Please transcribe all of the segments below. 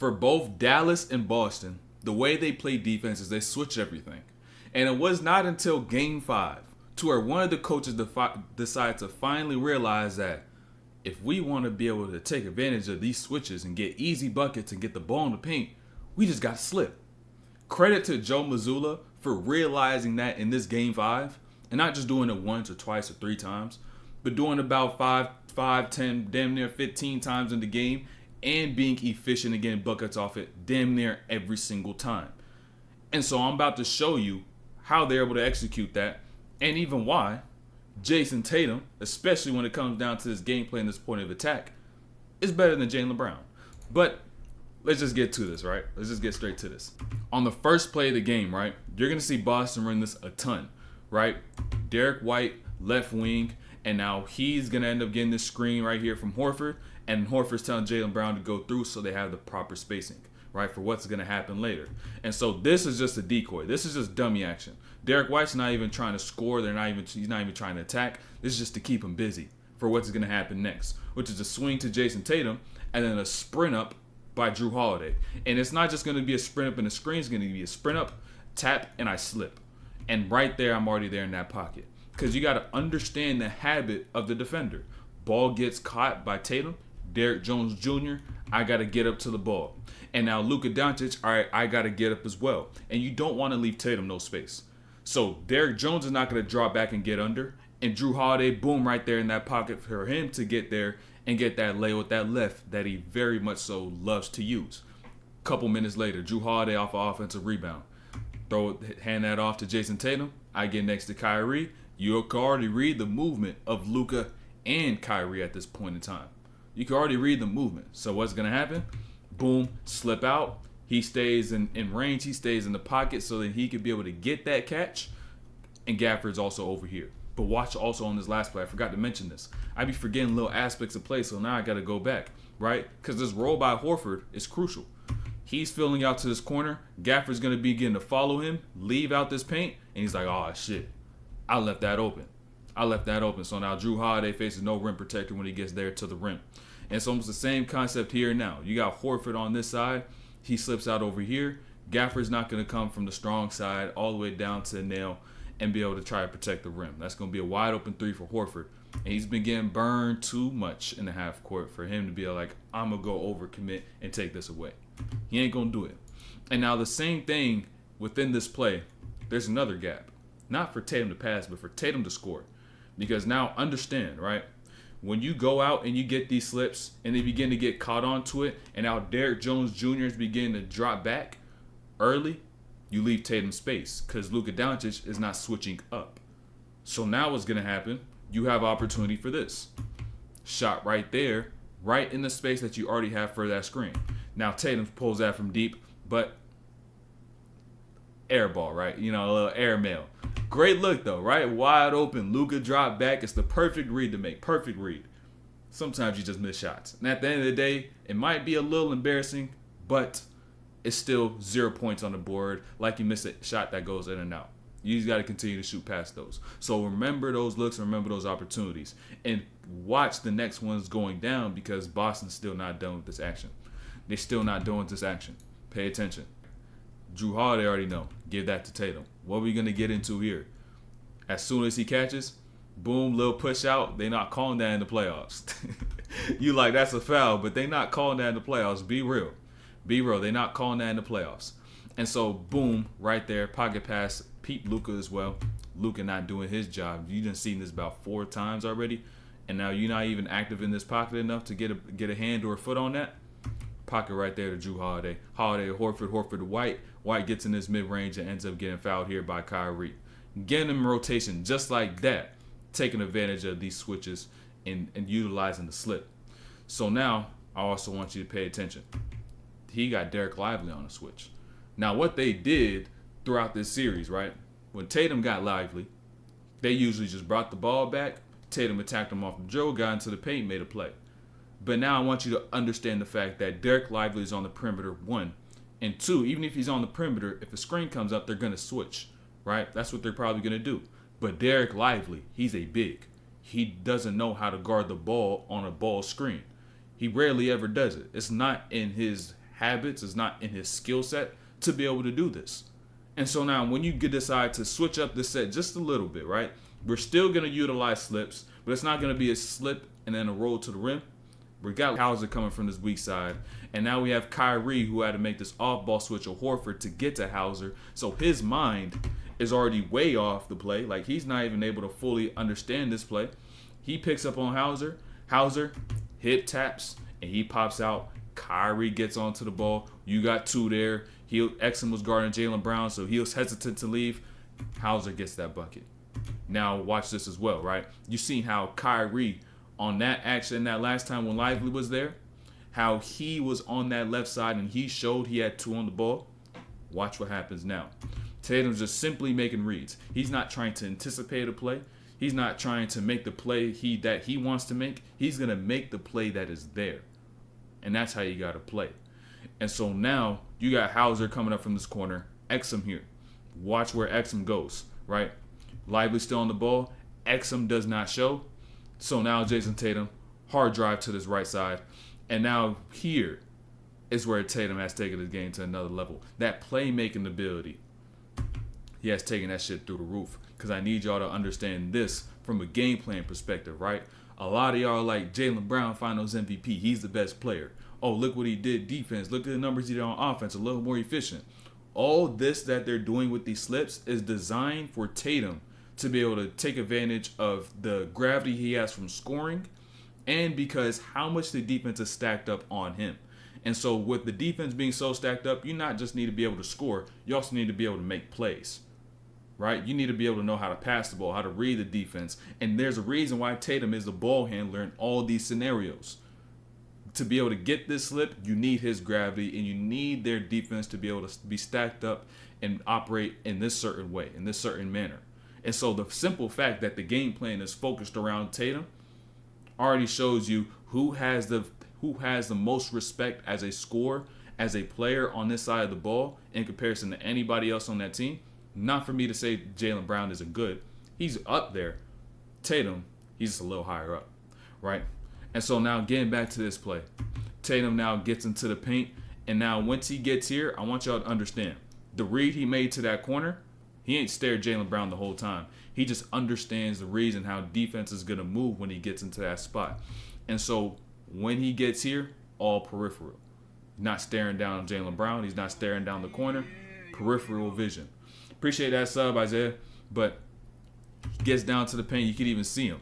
For both Dallas and Boston, the way they play defense is they switch everything. And it was not until game 5 to where one of the coaches decided to finally realize that if we want to be able to take advantage of these switches and get easy buckets and get the ball in the paint, we just got to slip. Credit to Joe Mazzulla for realizing that in this game 5 and not just doing it once or twice or 3 times, but doing about 5, 10, damn near 15 times in the game and being efficient and getting buckets off it damn near every single time. And so I'm about to show you how they're able to execute that and even why Jayson Tatum, especially when it comes down to this gameplay and this point of attack, is better than Jaylen Brown. But let's just get to this, right? Let's just get straight to this. On the first play of the game, right, you're going to see Boston run this a ton, right? Derek White, left wing, and now he's going to end up getting this screen right here from Horford, and Horford's telling Jaylen Brown to go through so they have the proper spacing, right, for what's going to happen later. And so this is just a decoy. This is just dummy action. Derek White's not even trying to score. He's not even trying to attack. This is just to keep him busy for what's going to happen next, which is a swing to Jayson Tatum and then a sprint up by Jrue Holiday. And it's not just going to be a sprint up in the screen. It's going to be a sprint up, tap, and I slip. And right there, I'm already there in that pocket. Because you got to understand the habit of the defender. Ball gets caught by Tatum, Derrick Jones Jr., I got to get up to the ball. And now Luka Doncic, all right, I got to get up as well. And you don't want to leave Tatum no space. So Derrick Jones is not going to draw back and get under. And Jrue Holiday, boom, right there in that pocket for him to get there and get that lay with that left that he very much so loves to use. Couple minutes later, Jrue Holiday off an offensive rebound. Hand that off to Jayson Tatum. I get next to Kyrie. You can already read the movement of Luka and Kyrie at this point in time. You can already read the movement. So what's going to happen? Boom, slip out. He stays in range. He stays in the pocket so that he could be able to get that catch. And Gafford's also over here. But watch also on this last play. I forgot to mention this. I be forgetting little aspects of play, so now I got to go back, right? Because this roll by Horford is crucial. He's filling out to this corner. Gafford's going to be getting to follow him, leave out this paint, and he's like, oh, shit. I left that open. So now Jrue Holiday faces no rim protector when he gets there to the rim. And it's almost the same concept here now. You got Horford on this side. He slips out over here. Gafford's not going to come from the strong side all the way down to the nail and be able to try to protect the rim. That's going to be a wide open 3 for Horford. And he's been getting burned too much in the half court for him to be like, I'm going to go over commit and take this away. He ain't going to do it. And now the same thing within this play, there's another gap. Not for Tatum to pass, but for Tatum to score. Because now understand, right? When you go out and you get these slips and they begin to get caught onto it, and now Derrick Jones Jr. is beginning to drop back early, you leave Tatum space because Luka Doncic is not switching up. So now what's going to happen? You have opportunity for this. Shot right there, right in the space that you already have for that screen. Now Tatum pulls that from deep, but air ball, right? You know, a little air mail. Great look though, right? Wide open. Luka dropped back. It's the perfect read to make. Perfect read. Sometimes you just miss shots. And at the end of the day, it might be a little embarrassing, but it's still 0 points on the board. Like you miss a shot that goes in and out. You just got to continue to shoot past those. So remember those looks, remember those opportunities. And watch the next ones going down because Boston's still not done with this action. They're still not doing this action. Pay attention. Jrue Holiday already know. Give that to Tatum. What are we going to get into here? As soon as he catches, boom, little push out. They not calling that in the playoffs. You like, that's a foul, but they not calling that in the playoffs. Be real. Be real. They not calling that in the playoffs. And so, boom, right there, pocket pass. Peep Luka as well. Luka not doing his job. You done seen this about 4 times already, and now you're not even active in this pocket enough to get a hand or a foot on that. Pocket right there to Jrue Holiday. Holiday to Horford. Horford to White. White gets in this mid-range and ends up getting fouled here by Kyrie. Getting him rotation just like that. Taking advantage of these switches and utilizing the slip. So now, I also want you to pay attention. He got Derek Lively on a switch. Now, what they did throughout this series, right? When Tatum got Lively, they usually just brought the ball back. Tatum attacked him off the dribble, got into the paint, made a play. But now I want you to understand the fact that Derek Lively is on the perimeter, 1. And 2, even if he's on the perimeter, if a screen comes up, they're going to switch, right? That's what they're probably going to do. But Derek Lively, he's a big. He doesn't know how to guard the ball on a ball screen. He rarely ever does it. It's not in his habits, it's not in his skill set to be able to do this. And so now when you decide to switch up the set just a little bit, right? We're still going to utilize slips, but it's not going to be a slip and then a roll to the rim. We got Hauser coming from this weak side. And now we have Kyrie who had to make this off-ball switch of Horford to get to Hauser. So his mind is already way off the play. Like, he's not even able to fully understand this play. He picks up on Hauser. Hauser hip taps, and he pops out. Kyrie gets onto the ball. You got two there. Exum was guarding Jaylen Brown, so he was hesitant to leave. Hauser gets that bucket. Now watch this as well, right? You seen how Kyrie on that action that last time when Lively was there, how he was on that left side and he showed he had two on the ball. Watch what happens now. Tatum's just simply making reads. He's not trying to anticipate a play. He's not trying to make the play that he wants to make. He's going to make the play that is there. And that's how you got to play. And so now you got Hauser coming up from this corner. Exum here. Watch where Exum goes, right? Lively still on the ball. Exum does not show. So now Jayson Tatum, hard drive to this right side. And now here is where Tatum has taken his game to another level. That playmaking ability, he has taken that shit through the roof. Because I need y'all to understand this from a game plan perspective, right? A lot of y'all are like, Jaylen Brown, Finals MVP. He's the best player. Oh, look what he did defense. Look at the numbers he did on offense. A little more efficient. All this that they're doing with these slips is designed for Tatum to be able to take advantage of the gravity he has from scoring and because how much the defense is stacked up on him. And so with the defense being so stacked up, you not just need to be able to score, you also need to be able to make plays, right? You need to be able to know how to pass the ball, how to read the defense. And there's a reason why Tatum is the ball handler in all these scenarios. To be able to get this slip, you need his gravity and you need their defense to be able to be stacked up and operate in this certain way, in this certain manner. And so the simple fact that the game plan is focused around Tatum already shows you who has the most respect as a scorer, as a player on this side of the ball in comparison to anybody else on that team. Not for me to say Jaylen Brown isn't good. He's up there. Tatum, he's just a little higher up, right? And so now getting back to this play, Tatum now gets into the paint. And now once he gets here, I want y'all to understand the read he made to that corner. He ain't stared Jaylen Brown the whole time. He just understands the reads and how defense is going to move when he gets into that spot. And so when he gets here, all peripheral. Not staring down Jaylen Brown. He's not staring down the corner. Peripheral vision. Appreciate that sub, Isaiah. But he gets down to the paint. You can even see him.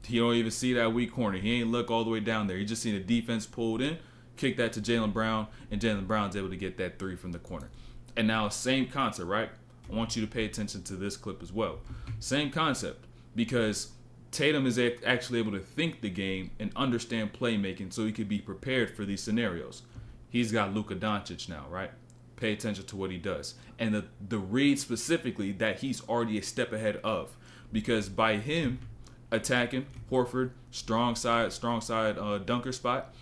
He don't even see that weak corner. He ain't look all the way down there. He just seen the defense pulled in, kick that to Jaylen Brown, and Jaylen Brown's able to get that three from the corner. And now same concept, right? I want you to pay attention to this clip as well. Same concept, because Tatum is actually able to think the game and understand playmaking so he could be prepared for these scenarios. He's got Luka Doncic now, right? Pay attention to what he does. And the read specifically that he's already a step ahead of. Because by him attacking Horford, strong side dunker spot,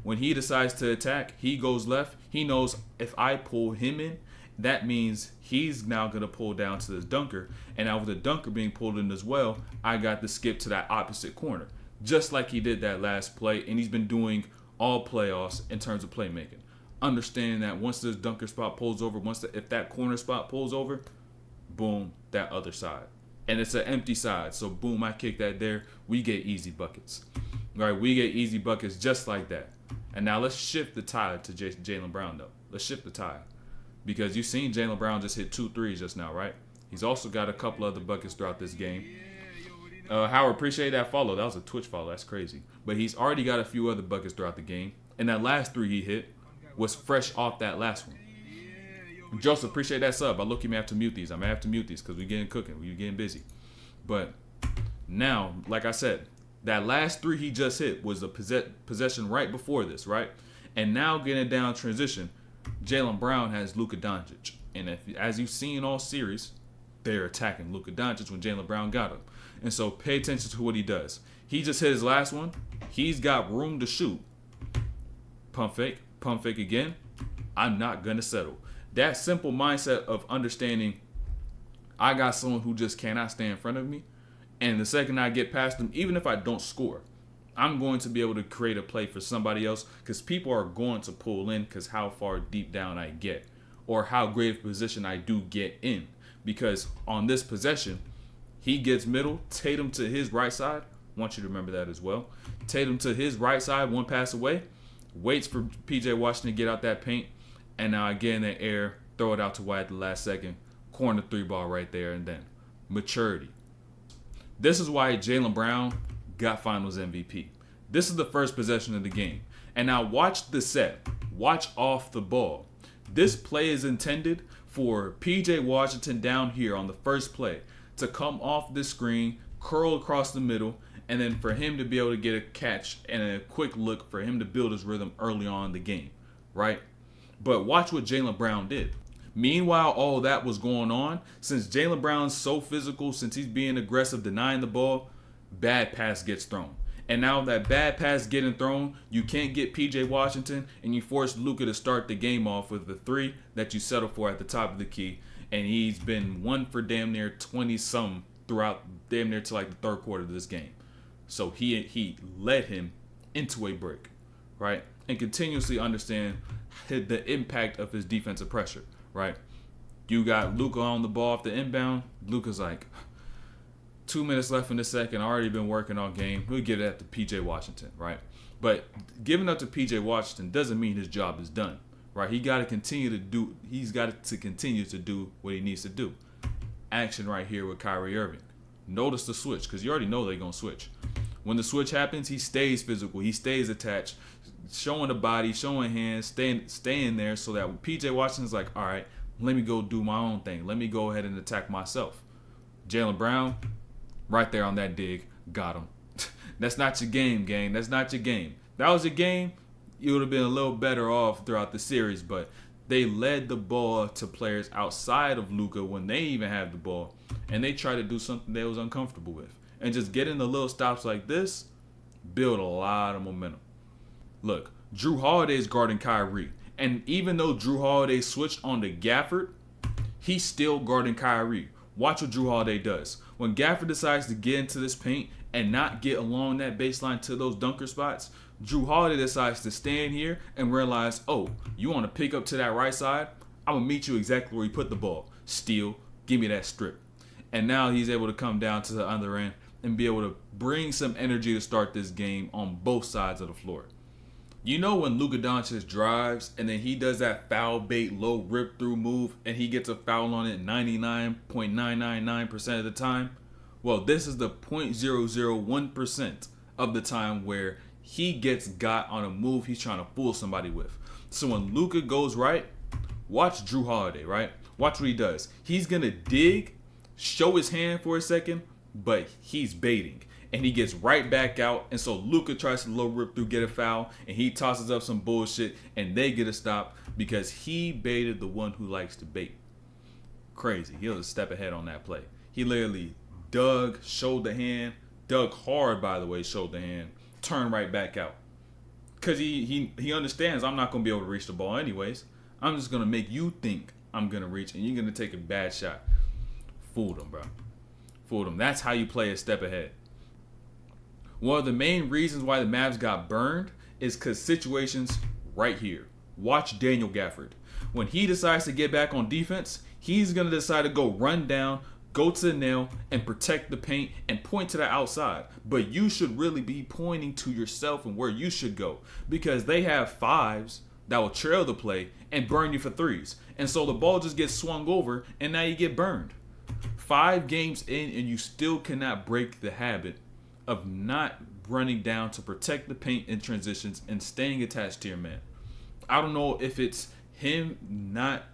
when he decides to attack, he goes left. He knows if I pull him in, that means he's now going to pull down to this dunker. And now with the dunker being pulled in as well, I got to skip to that opposite corner. Just like he did that last play. And he's been doing all playoffs in terms of playmaking. Understanding that once this dunker spot pulls over, if that corner spot pulls over, boom, that other side. And it's an empty side. So boom, I kick that there. We get easy buckets. All right, we get easy buckets just like that. And now let's shift the tide to Jaylen Brown, though. Let's shift the tide. Because you've seen Jaylen Brown just hit 2 threes just now, right? He's also got a couple other buckets throughout this game. Howard, appreciate that follow. That was a Twitch follow. That's crazy. But he's already got a few other buckets throughout the game. And that last 3 he hit was fresh off that last one. Joseph, appreciate that sub. I look, you may have to mute these. I may have to mute these because we're getting cooking. We're getting busy. But now, like I said, that last 3 he just hit was a possession right before this, right? And now getting down transition, Jaylen Brown has Luka Doncic. And as you've seen all series, they're attacking Luka Doncic when Jaylen Brown got him. And so pay attention to what he does. He just hit his last one. He's got room to shoot. Pump fake again. I'm not going to settle. That simple mindset of understanding I got someone who just cannot stay in front of me. And the second I get past them, even if I don't score, I'm going to be able to create a play for somebody else because people are going to pull in because how far deep down I get or how great of a position I do get in. Because on this possession, he gets middle, Tatum to his right side. I want you to remember that as well. Tatum to his right side, one pass away, waits for PJ Washington to get out that paint, and now again in the air, throw it out to White at the last second, corner 3 ball right there, and then maturity. This is why Jaylen Brown got Finals MVP. This is the first possession of the game. And now watch the set. Watch off the ball. This play is intended for PJ Washington down here on the first play to come off the screen, curl across the middle, and then for him to be able to get a catch and a quick look for him to build his rhythm early on in the game, right? But watch what Jaylen Brown did. Meanwhile, all that was going on, since Jaylen Brown's so physical, since he's being aggressive, denying the ball, bad pass gets thrown. And now that bad pass getting thrown, you can't get PJ Washington, and you force Luka to start the game off with the 3 that you settle for at the top of the key. And he's been 1 for damn near 20-some throughout damn near to like the third quarter of this game. So he led him into a break, right? And continuously understand the impact of his defensive pressure, right? You got Luka on the ball off the inbound. Luka's like, 2 minutes left in the second. Already been working on game. We'll get it at to PJ Washington, right? But giving up to PJ Washington doesn't mean his job is done, right? He's got to continue to do what he needs to do. Action right here with Kyrie Irving. Notice the switch, because you already know they're going to switch. When the switch happens, he stays physical. He stays attached, showing the body, showing hands, staying there so that when PJ Washington's like, all right, let me go do my own thing. Let me go ahead and attack myself. Jaylen Brown, right there on that dig, got him. That's not your game, gang. That's not your game. If that was your game, you would have been a little better off throughout the series, but they led the ball to players outside of Luka when they even had the ball, and they tried to do something they was uncomfortable with. And just getting the little stops like this build a lot of momentum. Look, Drew Holiday's guarding Kyrie, and even though Drew Holiday switched on to Gafford, he's still guarding Kyrie. Watch what Drew Holiday does. When Gafford decides to get into this paint and not get along that baseline to those dunker spots, Drew Holiday decides to stand here and realize, oh, you want to pick up to that right side? I'm going to meet you exactly where you put the ball. Steal, give me that strip. And now he's able to come down to the other end and be able to bring some energy to start this game on both sides of the floor. You know when Luka Doncic drives and then he does that foul bait low rip through move and he gets a foul on it 99.999% of the time? Well, this is the 0.001% of the time where he gets got on a move he's trying to fool somebody with. So when Luka goes right, watch Drew Holiday, right? Watch what he does. He's going to dig, show his hand for a second, but he's baiting. And he gets right back out. And so Luka tries to low rip through, get a foul, and he tosses up some bullshit, and they get a stop because he baited the one who likes to bait. Crazy. He was a step ahead on that play. He literally dug, showed the hand, dug hard, by the way, showed the hand, turned right back out. Because he understands I'm not going to be able to reach the ball anyways. I'm just going to make you think I'm going to reach, and you're going to take a bad shot. Fooled him, bro. Fooled him. That's how you play a step ahead. One of the main reasons why the Mavs got burned is because situations right here. Watch Daniel Gafford. When he decides to get back on defense, he's going to decide to go run down, go to the nail, and protect the paint and point to the outside. But you should really be pointing to yourself and where you should go because they have fives that will trail the play and burn you for threes. And so the ball just gets swung over and now you get burned. 5 games in and you still cannot break the habit of not running down to protect the paint in transitions and staying attached to your man. I don't know if it's him not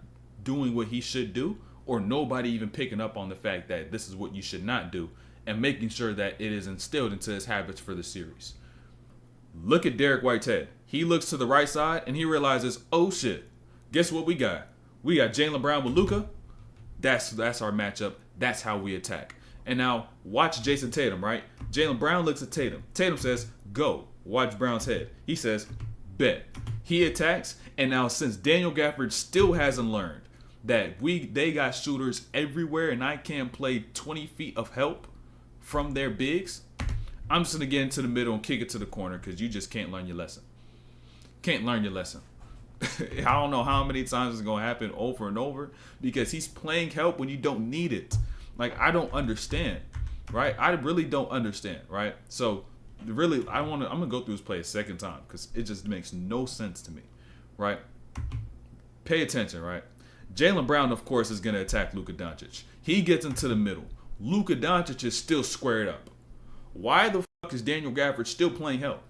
doing what he should do or nobody even picking up on the fact that this is what you should not do and making sure that it is instilled into his habits for the series. Look at Derek White's head. He looks to the right side and he realizes, oh shit, guess what we got? We got Jaylen Brown with Luka. That's our matchup. That's how we attack. And now watch Jayson Tatum, right? Jaylen Brown looks at Tatum. Tatum says, go. Watch Brown's head. He says, bet. He attacks. And now since Daniel Gafford still hasn't learned that they got shooters everywhere and I can't play 20 feet of help from their bigs, I'm just going to get into the middle and kick it to the corner because you just can't learn your lesson. Can't learn your lesson. I don't know how many times it's going to happen over and over because he's playing help when you don't need it. Like, I don't understand, right? I really don't understand, right? So, really, I'm going to go through this play a second time because it just makes no sense to me, right? Pay attention, right? Jaylen Brown, of course, is going to attack Luka Doncic. He gets into the middle. Luka Doncic is still squared up. Why the fuck is Daniel Gafford still playing help?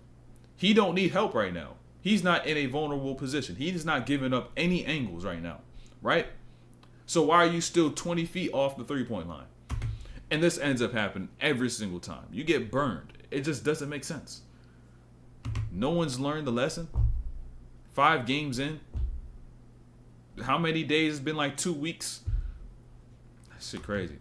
He don't need help right now. He's not in a vulnerable position. He is not giving up any angles right now, right? So why are you still 20 feet off the three-point line? And this ends up happening every single time. You get burned. It just doesn't make sense. No one's learned the lesson. 5 games in. How many days? It's been like 2 weeks. That shit crazy.